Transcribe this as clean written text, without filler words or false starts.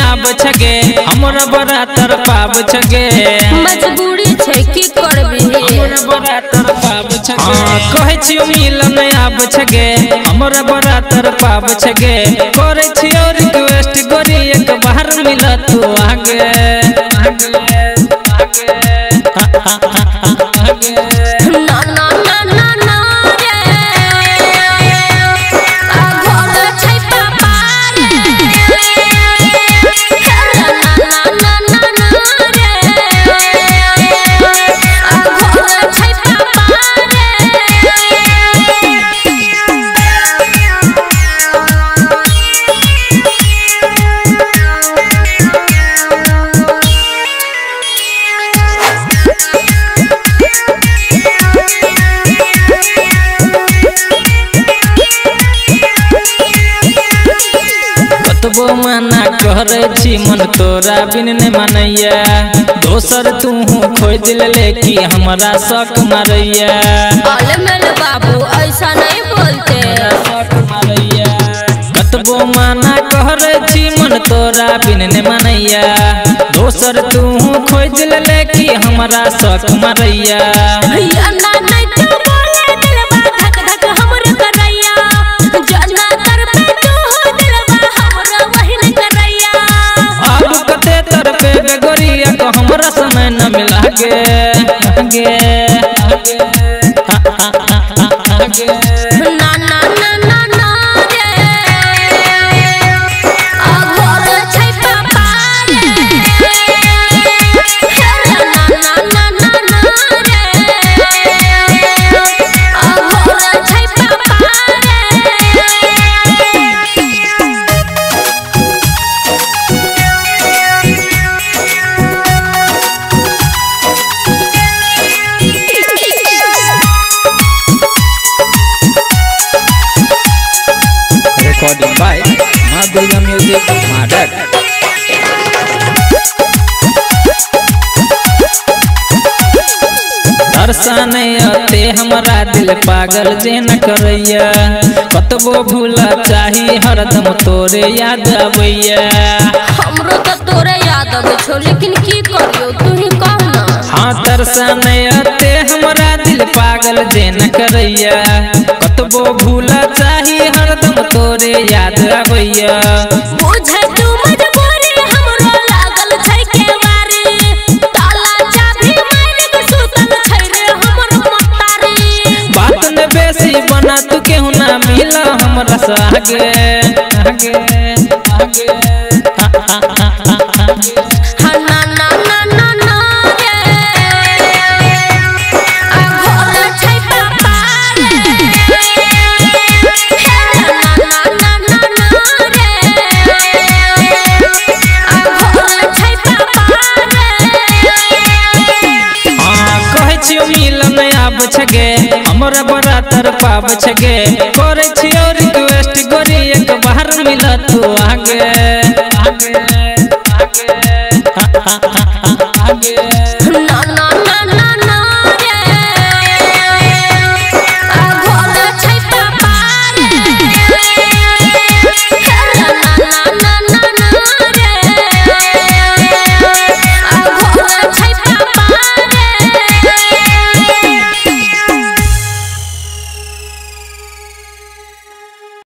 आब छगे हमरा बड़ा तर पाब छगे मजबूरी छै की करबी हमरा बड़ा तर पाब छगे कहै छियो मिलन आब छगे हमरा बड़ा तर पाब छगे करै छियो रिक्वेस्ट गोरी एक बार मिल तू आगे ना ना ना ना ना मना करे छी मन तोरा बिन ने मनैया दोसर तू खोज ले कि हमरा शक मारैया बाबू ऐसा नहीं बोलते शक मारैया कतबो मना करे छी मन तोरा बिन ने मनैया दोसर तू खोज ले कि हमरा शक मारैया हमरा समय न मिला गे ना ना ना ना ना घर छै पापा ना ना ना ना ना घर छै पापा Recording by Madhurya Music Madak दर्शन अते हमरा दिल पागल जे न करैया कतबो भूला चाही हरदम तोरे याद आबैया हमरो तो तोरे याद आबै छौ लेकिन की करियो तू ही कह ना हां दर्शन अते हमरा दिल पागल जे न करैया कतबो भूला चाही हरदम तोरे याद आबैया बुझे तू मजबूरी हमरो लागल छै केवारी ताला चाभी मार के सुतल छै रे हमर मतारी बात न बेसी बना तू केहू ना मिला हमरा से आगे ना ना ना ना ना घर छै पापा मिलन आब छगे हमरा बड़ा तर पाब छगे करे छियो रिक्वेस्ट गोरी एक बार मिल तू आगे।